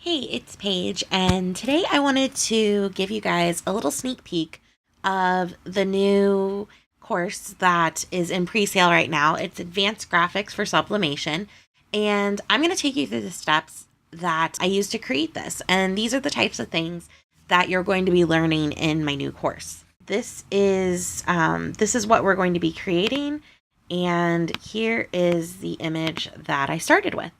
Hey, it's Paige, and today I wanted to give you guys a little sneak peek of the new course that is in pre-sale right now. It's Advanced Graphics for Sublimation, and I'm going to take you through the steps that I used to create this. And these are the types of things that you're going to be learning in my new course. This is what we're going to be creating, and here is the image that I started with.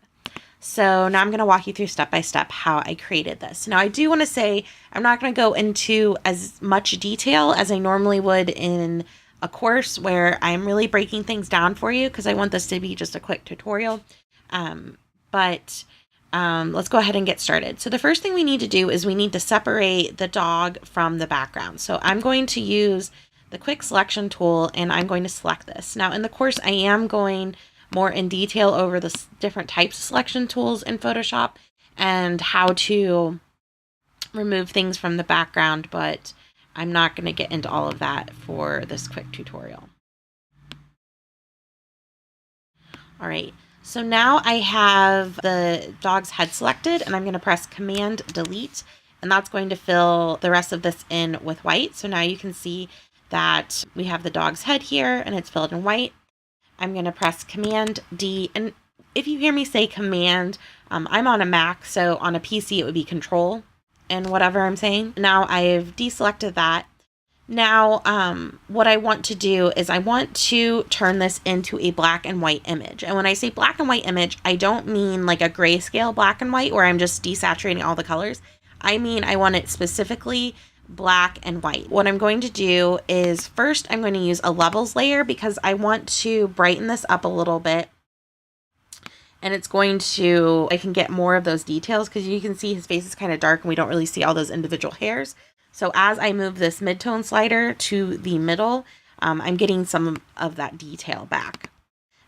So now I'm going to walk you through step by step how I created this. Now I do want to say I'm not going to go into as much detail as I normally would in a course where I'm really breaking things down for you because I want this to be just a quick tutorial. But let's go ahead and get started. So the first thing we need to do is we need to separate the dog from the background. So I'm going to use the quick selection tool and I'm going to select this. Now in the course I am going more in detail over the different types of selection tools in Photoshop and how to remove things from the background, but I'm not going to get into all of that for this quick tutorial. All right, so now I have the dog's head selected and I'm going to press Command Delete, and that's going to fill the rest of this in with white. So now you can see that we have the dog's head here and it's filled in white. I'm going to press Command D, and if you hear me say Command, I'm on a Mac, so on a PC it would be Control and whatever I'm saying. Now I've deselected that. Now what I want to do is I want to turn this into a black and white image. And when I say black and white image, I don't mean like a grayscale black and white where I'm just desaturating all the colors. I mean I want it specifically black and white. What I'm going to do is first I'm going to use a levels layer because I want to brighten this up a little bit, and it's going to, I can get more of those details because you can see his face is kind of dark and we don't really see all those individual hairs. So as I move this mid-tone slider to the middle, I'm getting some of that detail back.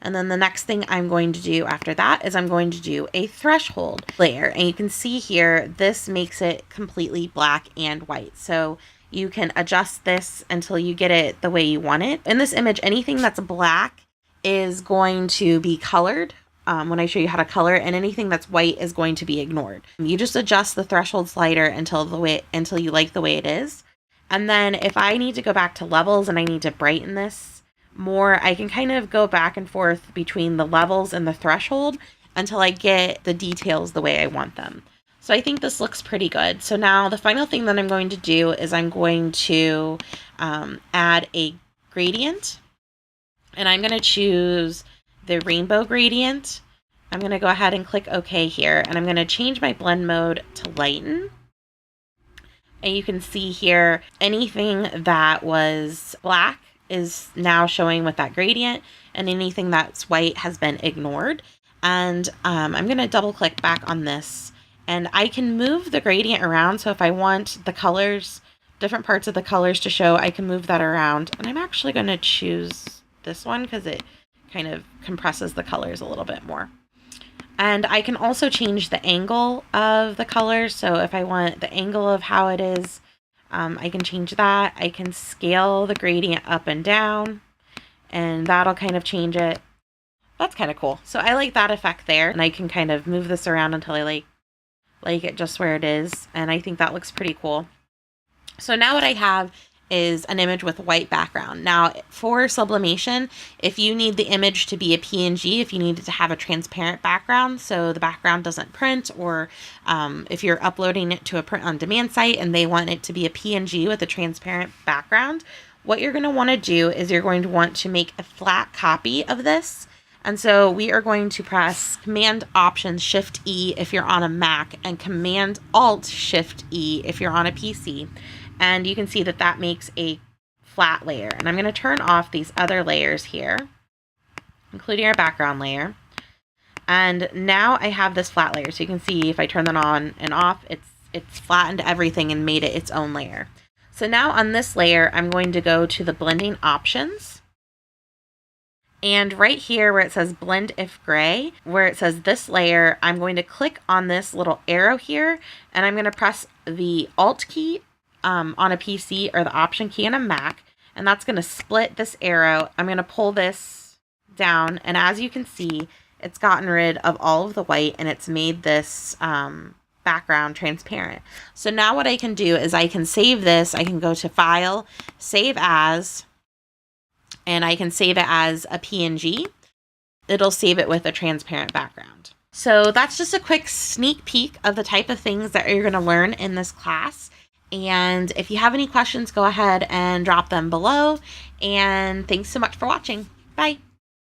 And then the next thing I'm going to do after that is I'm going to do a threshold layer. And you can see here, this makes it completely black and white. So you can adjust this until you get it the way you want it. In this image, anything that's black is going to be colored when I show you how to color, and anything that's white is going to be ignored. You just adjust the threshold slider until you like the way it is. And then if I need to go back to levels and I need to brighten this more, I can kind of go back and forth between the levels and the threshold until I get the details the way I want them. So I think this looks pretty good. So now the final thing that I'm going to do is I'm going to add a gradient, and I'm going to choose the rainbow gradient. I'm going to go ahead and click OK here, and I'm going to change my blend mode to lighten. And you can see here anything that was black is now showing with that gradient, and anything that's white has been ignored. And I'm going to double click back on this, and I can move the gradient around. So if I want the colors, different parts of the colors to show, I can move that around. And I'm actually going to choose this one because it kind of compresses the colors a little bit more. And I can also change the angle of the colors. So if I want the angle of how it is, I can change that. I can scale the gradient up and down, and that'll kind of change it. That's kind of cool. So I like that effect there, and I can kind of move this around until I like it just where it is, and I think that looks pretty cool. So now what I have is an image with a white background. Now for sublimation, if you need the image to be a PNG, if you need it to have a transparent background so the background doesn't print, or if you're uploading it to a print on demand site and they want it to be a PNG with a transparent background, what you're going to want to do is you're going to want to make a flat copy of this. And so we are going to press Command Option Shift E if you're on a Mac, and Command Alt Shift E if you're on a PC. And you can see that that makes a flat layer. And I'm going to turn off these other layers here, including our background layer. And now I have this flat layer. So you can see if I turn that on and off, it's flattened everything and made it its own layer. So now on this layer, I'm going to go to the blending options. And right here where it says blend if gray, where it says this layer, I'm going to click on this little arrow here, and I'm going to press the Alt key on a PC or the Option key on a Mac, and that's going to split this arrow. I'm going to pull this down, and as you can see, it's gotten rid of all of the white, and it's made this background transparent. So now what I can do is I can save this. I can go to File, Save As, and I can save it as a PNG. It'll save it with a transparent background. So that's just a quick sneak peek of the type of things that you're going to learn in this class. And if you have any questions, go ahead and drop them below. And thanks so much for watching. Bye.